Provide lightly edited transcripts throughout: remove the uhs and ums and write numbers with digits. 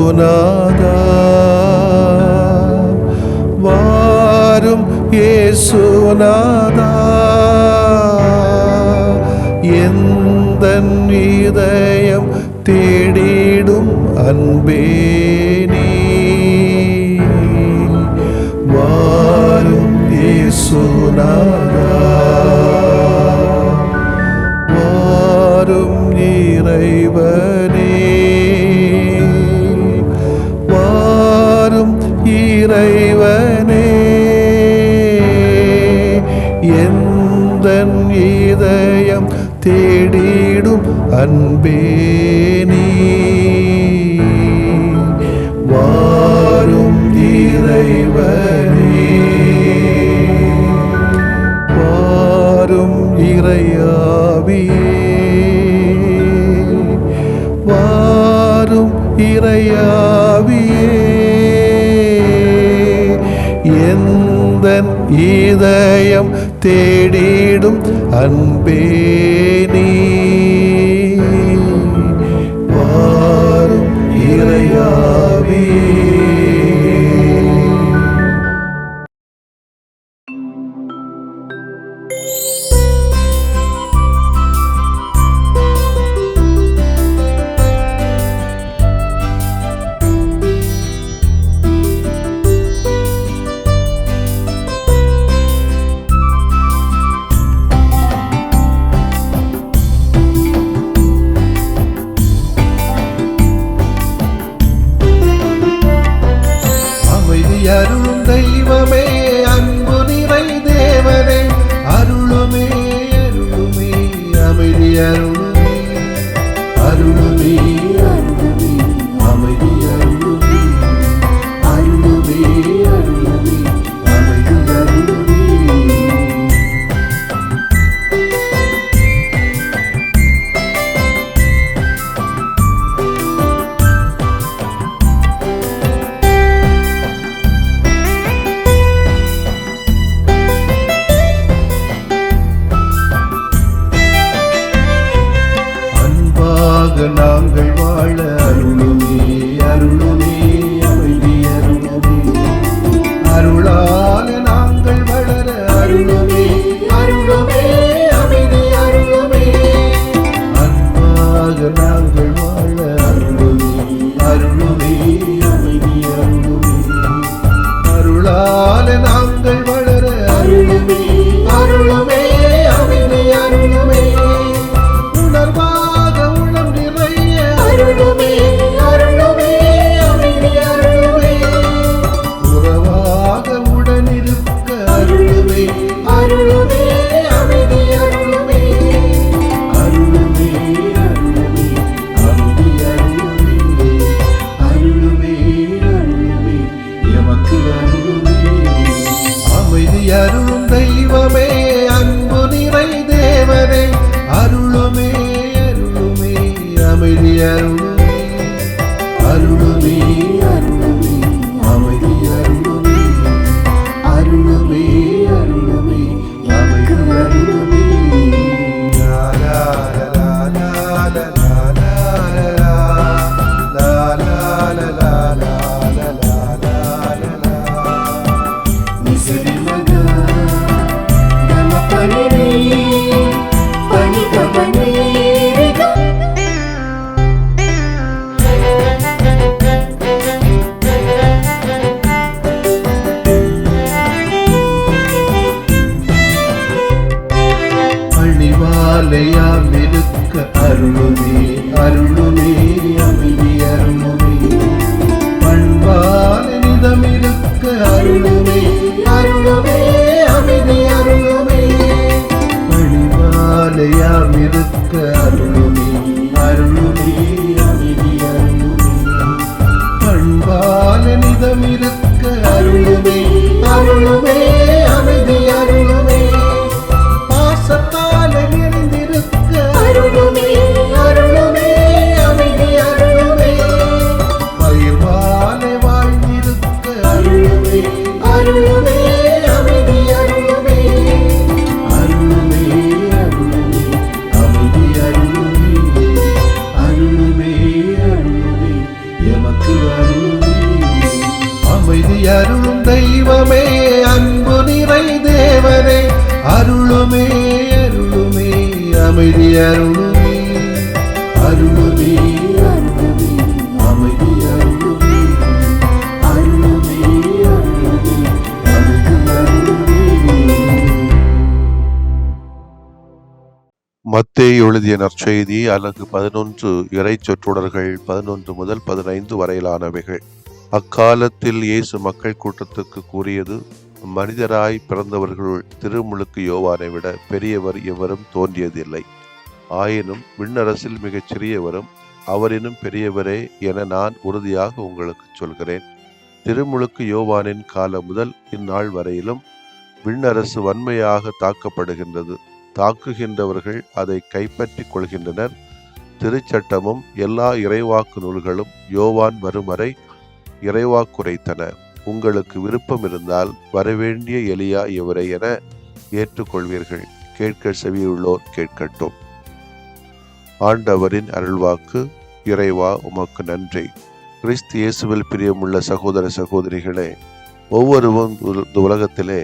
இயேசுநாதா வாரும் இயேசுநாதா எந்தன் இதயம் தேடிடும் அன்பே நீ வாரும் இயேசுநாதா வாரும் இறைவனே வாரும் இறைவனே எந்தன் இதயம் தேடிடும் அன்பே நீ வாரும் இறைவனே வாரும் இறையாவியே வாரும் இறையாவியே எந்தன் இதயம் தேடிடும் அன்பே நீ வாரும் இறையாவியே. அருளும் தெய்வமே அன்பு நிறை தேவனே அருளுமே அருளுமே அமைதி அருளுமே அருளுமே அருளுமே அமைதி அருளுமே அருளுமே அருளுமே அமைதி அருளுமே. நாங்கள் வாழ அருளுமே அருளுமே அமைதி அருளுமே அருளால நாங்கள் வளர அருளுமே அருளுமே அமைதி அருளுமே அன்பாக நாங்கள் வாழ அருளுமே அருளுமே அமைதி அருளுமே அருளால நாங்கள் வளர அருளுமே அருளுமே அமைதி அருளுமே அருளுமே அருளுமே அமைதி அருளுமே உறவாக உடனிருக்க அருளுமே அருளுமே அமைதி அருளுமே அருளுமே அருளுமே அமைதி அருளுமே அருளுமே அருளுமே எமக்கு அருளுமே அமைதி அருளும் தெய்வமே அன்பு நிறை தேவனே அருளுமே அருளுமே அமைதி அருளுமே அருளுமே அருளுமே அமைதி அருளுமே அருளுமே அருளுமே அமைதி அருளுமே. லா லா லா லா லா லா லா லா லா நிசரி மகா நம பனிரே பனிக பனிரே அழிவாலையாம் இருக்க அருளுமே அருளுமே அமைதி அருளுமே பண்பால நிதம் இருக்க அருளுமே அருளுமே அமைதி அருளுமே அழிவாலையாம் இருக்க அருளுமே அருளுமே அமைதி அருளுமே பண்பால நிதம் இருக்க அருளுமே அருளுமே அமைதி அருளுமே பாசத்தால நிறைந்திருக்க அருளுமே அருளுமே அமைதி அருளுமே பயிர்வாலை வாழ்ந்திருக்க அருளுமே அருளுமே அமைதி அருளுமே அருளுமே அருளுமே அமைதி அருளுமே அமைதி அருளுமே அருளுமே அருளுமே அமைதி அருளுமே அருளுமே அருளுமே அமைதி அருளுமே. மத்தேயு எழுதிய நற்செய்தி அலகு 11 இறை சொற்றொடர்கள் 11 முதல் 15 வரையிலானவைகள். அக்காலத்தில் இயேசு மக்கள் கூட்டத்துக்கு கூறியது, மனிதராய் பிறந்தவர்களுள் திருமுழுக்கு யோவானை விட பெரியவர் எவரும் தோன்றியதில்லை. ஆயினும் விண்ணரசில் மிகச் சிறியவரும் அவரினும் பெரியவரே என நான் உறுதியாக உங்களுக்கு சொல்கிறேன். திருமுழுக்கு யோவானின் காலம் முதல் இந்நாள் வரையிலும் விண்ணரசு வன்மையாக தாக்கப்படுகின்றது. தாக்குகின்றவர்கள் அதை கைப்பற்றிக் கொள்கின்றனர். திருச்சட்டமும் எல்லா இறைவாக்கு நூல்களும் யோவான் வரும் வரை இறைவாக்குரைத்தன. உங்களுக்கு விருப்பம் இருந்தால் வரவேண்டிய எலியா இவரை என ஏற்றுக்கொள்வீர்கள். கேட்க செவியுள்ளோர் கேட்கட்டும். ஆண்டவரின் அருள்வாக்கு. இறைவா உமக்கு நன்றி. கிறிஸ்து இயேசுவில் பிரியமுள்ள சகோதர சகோதரிகளே, ஒவ்வொருவரும் இந்த உலகத்திலே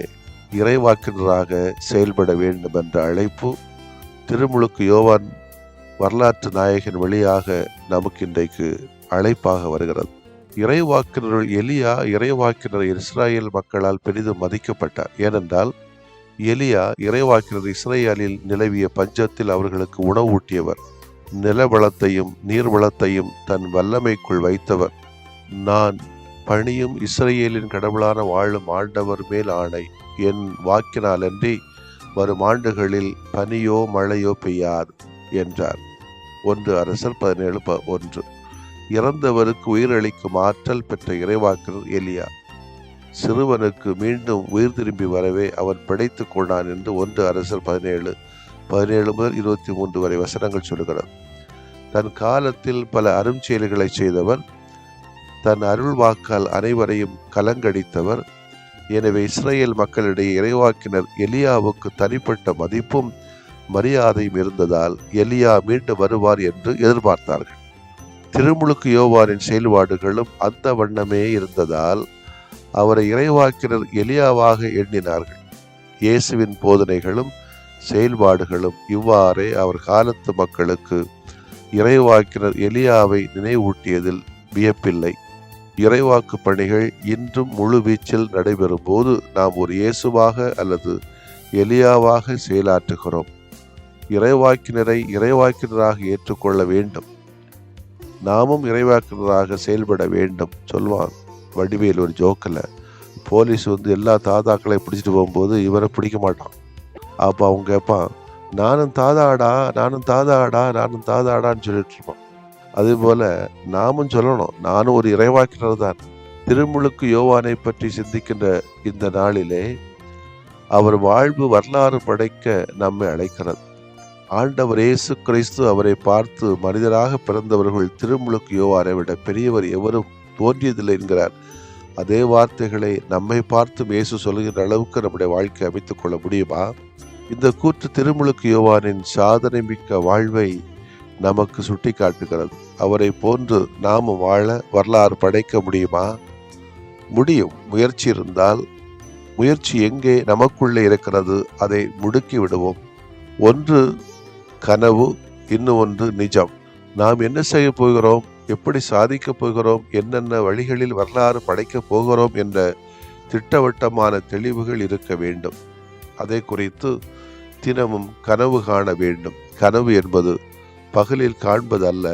இறைவாக்கினராக செயல்பட வேண்டும் என்ற அழைப்பு திருமுழுக்கு யோவான் வரலாற்று நாயகன் வழியாக நமக்கு இன்றைக்கு அழைப்பாக வருகிறது. இறைவாக்கினர் எலியா இறைவாக்கினர் இஸ்ராயேல் மக்களால் பெரிதும் மதிக்கப்பட்டார். ஏனென்றால் எலியா இறைவாக்கினர் இஸ்ரேலில் நிலவிய பஞ்சத்தில் அவர்களுக்கு உணவூட்டியவர். நிலவளத்தையும் நீர்வளத்தையும் தன் வல்லமைக்குள் வைத்தவர். நான் பணியும் இஸ்ரேலின் கடவுளான வாழும் ஆண்டவர் மேல் ஆணை, என் வாக்கினாலன்றி வரும் ஆண்டுகளில் பனியோ மழையோ பெய்யாது என்றார். 1 அரசர் 17:1. இறந்தவருக்கு உயிரளிக்கும் ஆற்றல் பெற்ற இறைவாக்கினர் எலியா. சிறுவனுக்கு மீண்டும் உயிர் திரும்பி வரவே அவன் பிழைத்து கொண்டான் என்று 1 அரசர் 17 முதல் 23 வரை வசனங்கள் சொல்கிறது. தன் காலத்தில் பல அருஞ்செயல்களை செய்தவர். தன் அருள் வாக்கால் அனைவரையும் கலங்கடித்தவர். எனவே இஸ்ரேல் மக்களிடையே இறைவாக்கினர் எலியாவுக்கு தனிப்பட்ட மதிப்பும் மரியாதையும் இருந்ததால் எலியா மீண்டும் வருவார் என்று எதிர்பார்த்தார்கள். திருமுழுக்கு யோவானின் செயல்பாடுகளும் அந்த வண்ணமே இருந்ததால் அவரை இறைவாக்கினர் எலியாவாக எண்ணினார்கள். இயேசுவின் போதனைகளும் செயல்பாடுகளும் இவ்வாறே அவர் காலத்து மக்களுக்கு இறைவாக்கினர் எலியாவை நினைவூட்டியதில் வியப்பில்லை. இறைவாக்கு பணிகள் இன்றும் முழு வீச்சில் நடைபெறும் போது நாம் ஒரு இயேசுவாக அல்லது எலியாவாக செயலாற்றுகிறோம். இறைவாக்கினரை இறைவாக்கினராக ஏற்றுக்கொள்ள வேண்டும். நாமும் இறைவாக்கினராக செயல்பட வேண்டும். சொல்வான் வடிவேல் ஒரு ஜோக்கில், போலீஸ் எல்லா தாதாக்களையும் பிடிச்சிட்டு போகும்போது இவரை பிடிக்க மாட்டான். அப்போ அவங்க கேட்பான், நானும் தாதாடா நானும் தாதாடா நானும் தாதாடான்னு சொல்லிட்டு இருப்பான். அதுபோல நாமும் சொல்லணும், நானும் ஒரு இறைவாக்கினர் தான். திருமுழுக்கு யோவானை பற்றி சிந்திக்கின்ற இந்த நாளிலே அவர் வாழ்வு வரலாறு படைக்க நம்மை அழைக்கிறது. ஆண்டவர் இயேசு கிறிஸ்து அவரை பார்த்து, மனிதராக பிறந்தவர்கள் திருமுழுக்கு யோவானை விட பெரியவர் எவரும் தோன்றியதில்லை என்கிறார். அதே வார்த்தைகளை நம்மை பார்த்து இயேசு சொல்கின்ற அளவுக்கு நம்முடைய வாழ்க்கை அமைத்துக் கொள்ள முடியுமா? இந்த கூற்று திருமுழுக்கு யோவானின் சாதனை மிக்க வாழ்வை நமக்கு சுட்டி காட்டுகிறது. அவரை போன்று நாமும் வாழ வரலாறு படைக்க முடியுமா? முடியும், முயற்சி இருந்தால். முயற்சி எங்கே நமக்குள்ளே இருக்கிறது, அதை முடுக்கி விடுவோம். ஒன்று கனவு, இன்னும் ஒன்று நிஜம். நாம் என்ன செய்ய போகிறோம், எப்படி சாதிக்கப் போகிறோம், என்னென்ன வழிகளில் வரலாறு படைக்கப் போகிறோம் என்ற திட்டவட்டமான தெளிவுகள் இருக்க வேண்டும். அதை குறித்து தினமும் கனவு காண வேண்டும். கனவு என்பது பகலில் காண்பது அல்ல.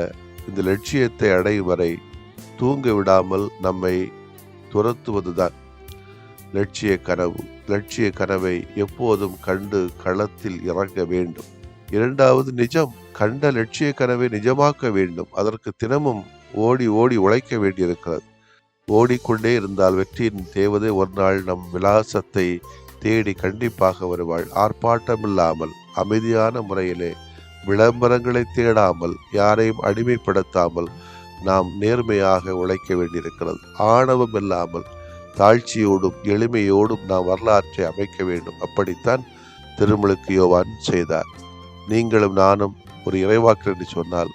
இந்த லட்சியத்தை அடையும் வரை தூங்க விடாமல் நம்மை துரத்துவதுதான் லட்சிய கனவு. லட்சிய கனவை எப்போதும் கண்டு களத்தில் இறங்க வேண்டும். இரண்டாவது நிஜம். கண்ட லட்சிய கனவை நிஜமாக்க வேண்டும். அதற்கு தினமும் ஓடி ஓடி உழைக்க வேண்டியிருக்கிறது. ஓடிக்கொண்டே இருந்தால் வெற்றியின் தேவதை ஒரு நாள் நம் விலாசத்தை தேடி கண்டிப்பாக வருவாள். ஆர்ப்பாட்டமில்லாமல் அமைதியான முறையிலே, விளம்பரங்களை தேடாமல், யாரையும் அடிமைப்படுத்தாமல் நாம் நேர்மையாக உழைக்க வேண்டியிருக்கிறது. ஆணவம் இல்லாமல் தாழ்ச்சியோடும் எளிமையோடும் நாம் வரலாற்றை அமைக்க வேண்டும். அப்படித்தான் திருமுழுக்கு யோவான் செய்தார். நீங்களும் நானும் ஒரு இறைவாக்கு என்று சொன்னால்,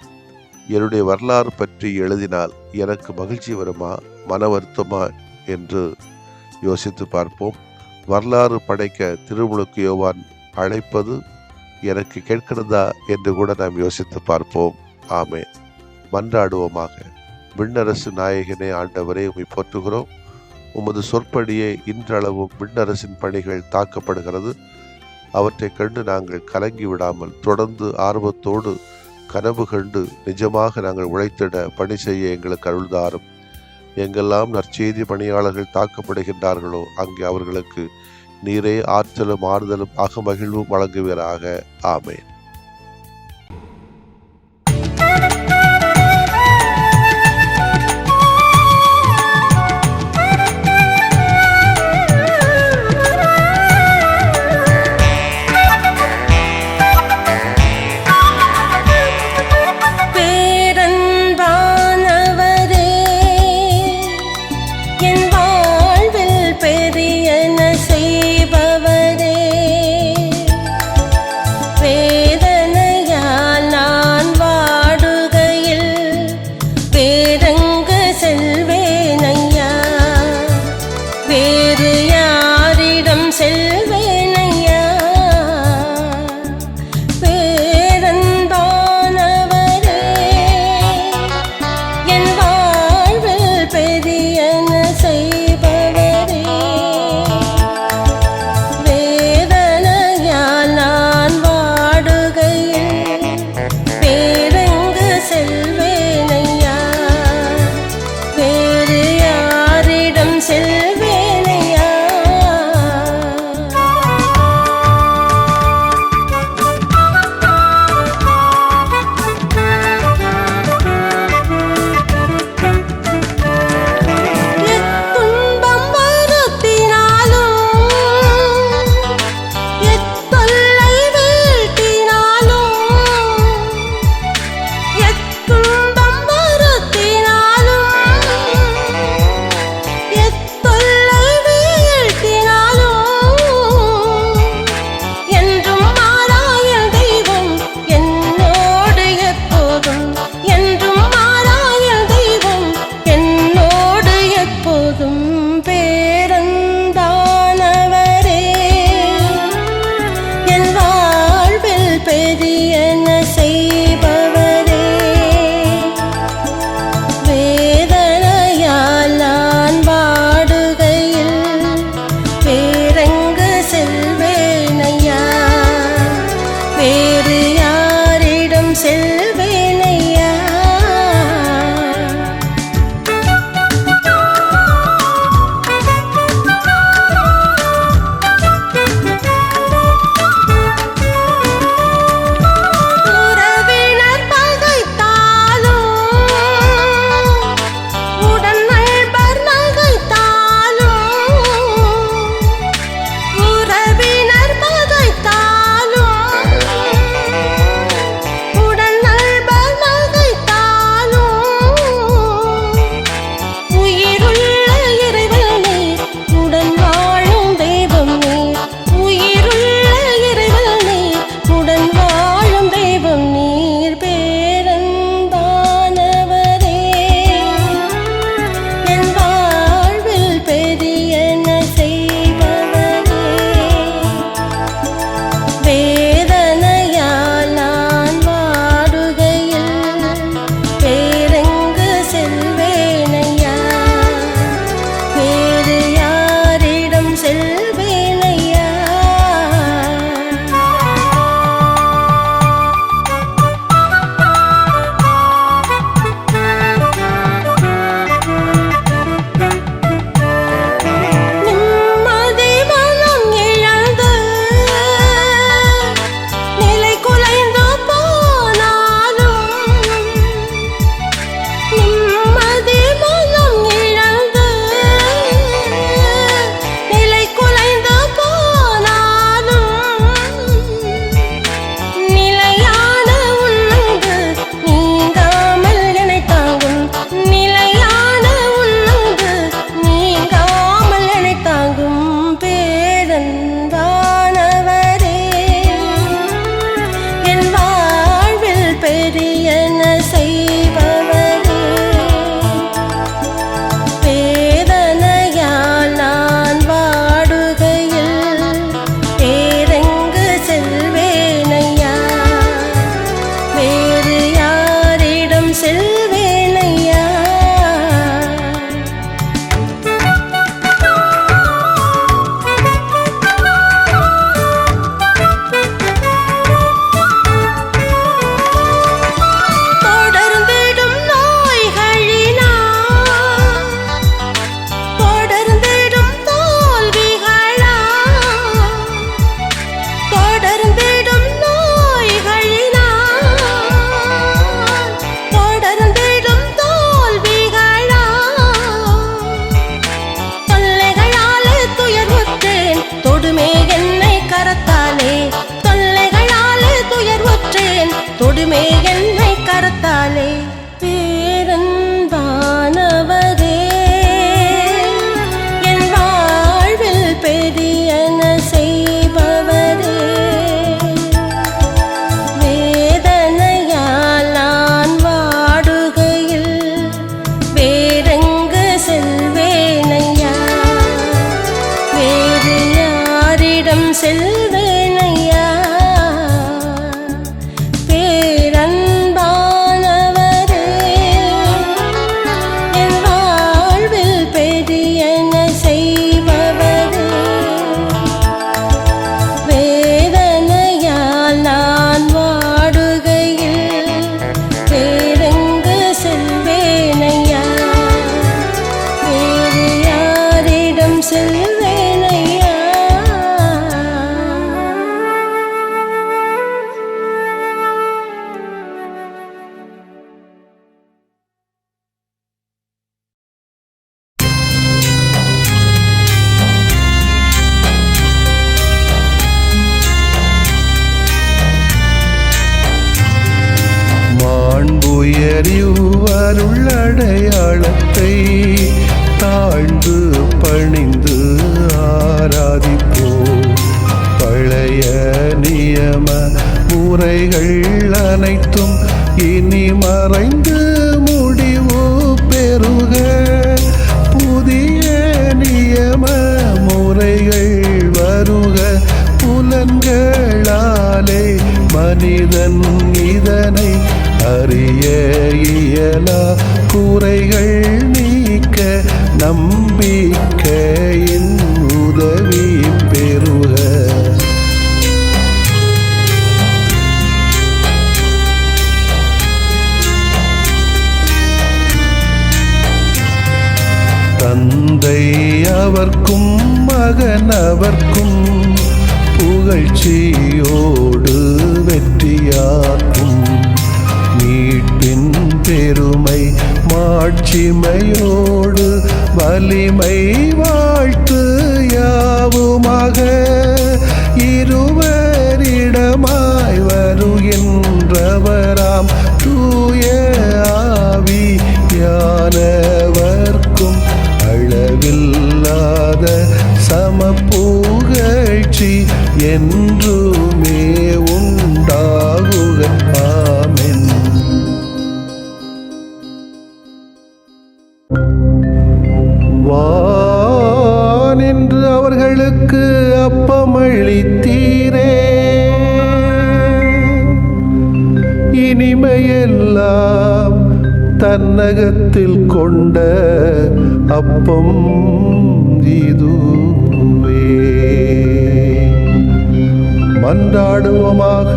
என்னுடைய வரலாறு பற்றி எழுதினால் எனக்கு மகிழ்ச்சி வருமா, மன வருத்தமா என்று யோசித்து பார்ப்போம். வரலாறு படைக்க திருமுழுக்கு யோவான் அழைப்பது எனக்கு கேட்கிறதா என்று கூட நாம் யோசித்து பார்ப்போம். ஆமென். மன்றாடுவோமாக. விண்ணரசு நாயகனே, ஆண்டவரே, உம்மை போற்றுகிறோம். உமது சொற்படியே இன்றளவும் விண்ணரசின் பணிகள் தாக்கப்படுகிறது. அவற்றை கண்டு நாங்கள் கலங்கி விடாமல் தொடர்ந்து ஆர்வத்தோடு கனவு கண்டு நிஜமாக நாங்கள் உழைத்திட பணி செய்ய எங்களுக்கு அருள்தாரும். எங்கெல்லாம் நற்செய்தி பணியாளர்கள் தாக்கப்படுகின்றார்களோ அங்கே அவர்களுக்கு நீரே ஆற்றலும் ஆறுதலும் அகமகிழ்வும் வழங்குவீராக. ஆமென். உடன் போதுமே என்னை கரத்தாலே பேரன்பானவரே என் வாழ்வில் பெரியன செய்பவரே வேதனையால் நான் வாடுகையில் வேறெங்கு செல்வேனையா வேறு யாரிடம் செல்வேனையா பேரன்பானவரே என் வாழ்வில் பெரியன செய்பவரே வேதனையால் நான் வாடுகையில் வேறெங்கு செல்வேனையா வேறு யாரிடம் செல்வேனையா மாண்புயரியுவருள்ளடையாளத்தை தாழ்ந்து பணிந்து ஆராதிப்போம். பழைய நியம முறைகள் அனைத்தும் இனி மறைந்து முடிவு பெறுக. புதிய நியம முறைகள் வருக. புலன்களாலே மனிதன் இதனை அறிய இயலா. குறைகள் நீக்க நம்பிக்கையின் உதவி பெறுக. தந்தை அவர்க்கும் மகன் அவர்க்கும் புகழ்ச்சியோடு வெற்றியாக்கும். மீட்பின் பெருமை மாட்சிமையோடு வலிமை வாழ்த்து யாவுமாக. இருவரிடமாய் வருகின்றவராம் தூய ஆவியானவர்க்கும் அளவில்லாத சமப்புகழ்ச்சி என்றுமே உண்டாகுக. ஆமென். வானின்று அவர்களுக்கு அப்பமளித்தீரே. இனிமையெல்லாம் தன்னகத்தில் கொண்ட அப்பம் இதுவே. மன்றாடுவோமாக.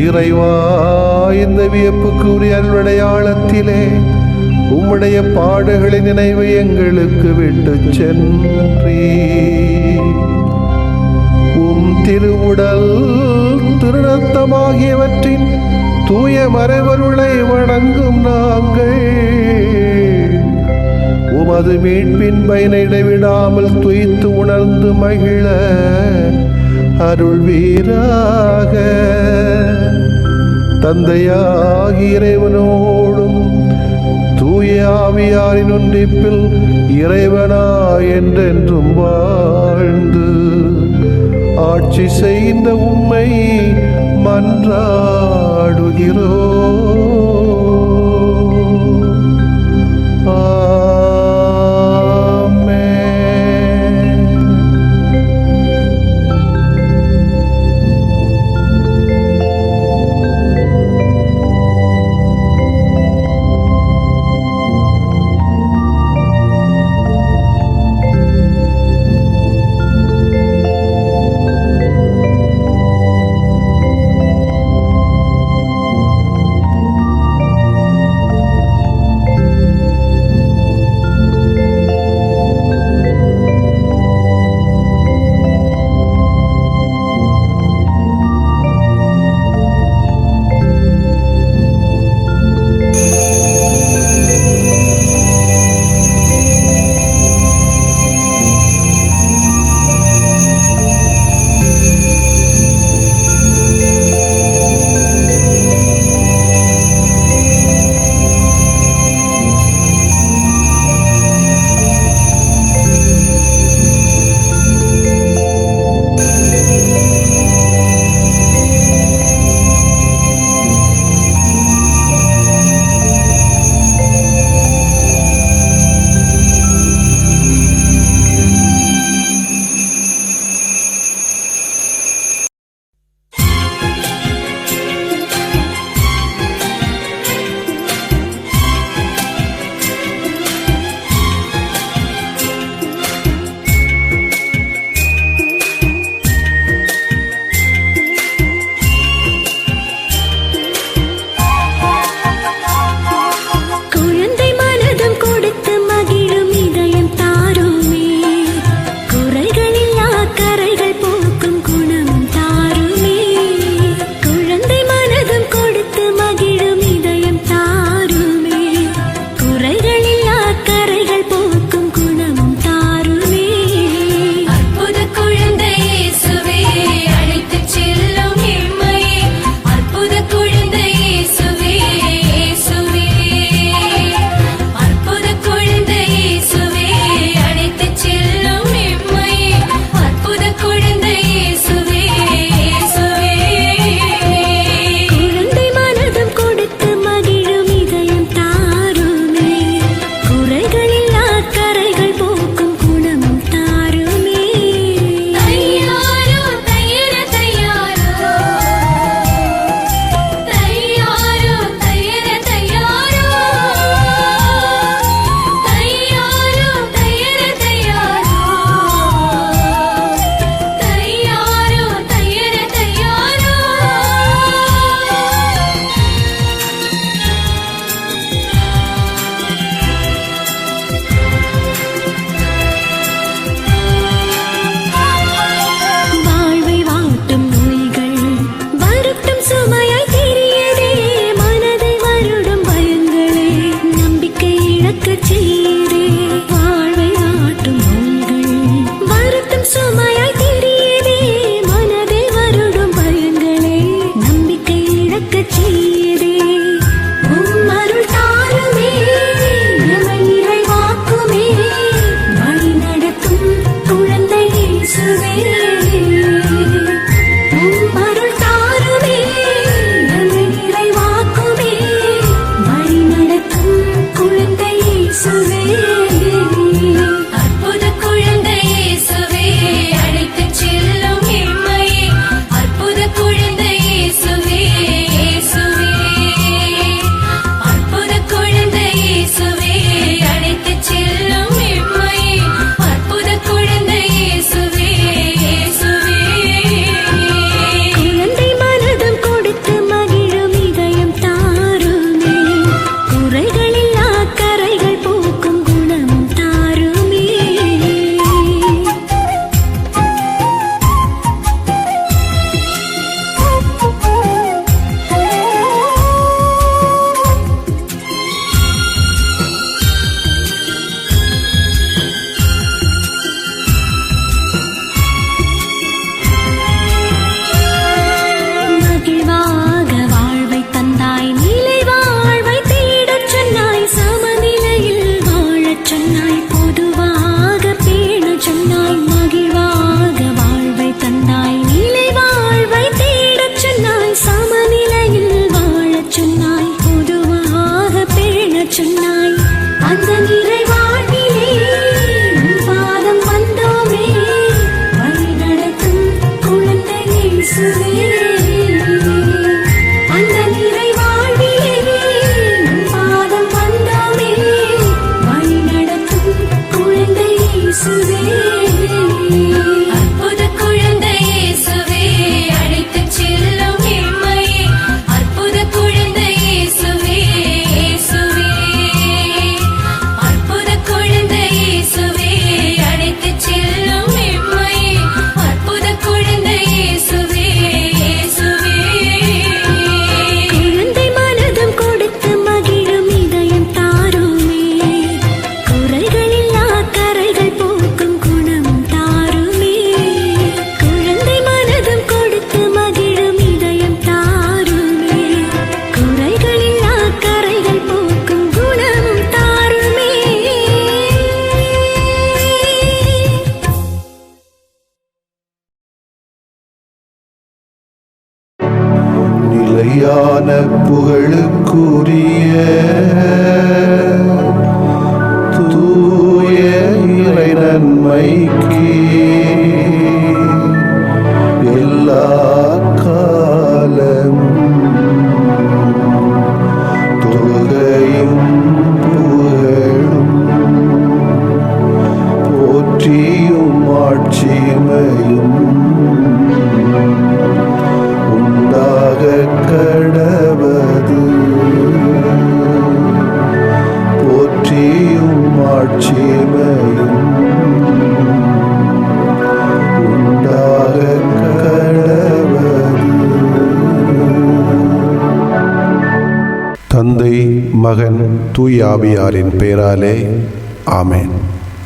இறைவா, இந்த வியப்புக்குரிய அருளடையாளத்திலே உம்முடைய பாடுகளின் நினைவை எங்களுக்கு விட்டு சென்றீ. உம் திருவுடல் திருநத்தமாகியவற்றின் தூய மறைவருளை வணங்கும் நாங்கள் உமது மீட்பின் பயனை இடைவிடாமல் துய்த்து உணர்ந்து மகிழ அருள்வீராக. தந்தையாகி இறைவனோடும் தூய ஆவியாரின் ஒன்றிப்பில் இறைவனா என்றென்றும் வாழ்ந்து ஆட்சி செய்த உம்மை மன்றாடுகிறோம். மெய்யான புகழுக்குரிய தூய இறை நன்மைக்கு எல்லா காலம் தொழுகையும் புகழும் போற்றியும் ஆட்சிமையும் உண்டாக கடவது. போற்றியும் ஆட்சிமையும் உண்டாக கடவது. தந்தை, மகன், தூய ஆவியாரின் பெயராலே ஆமென்.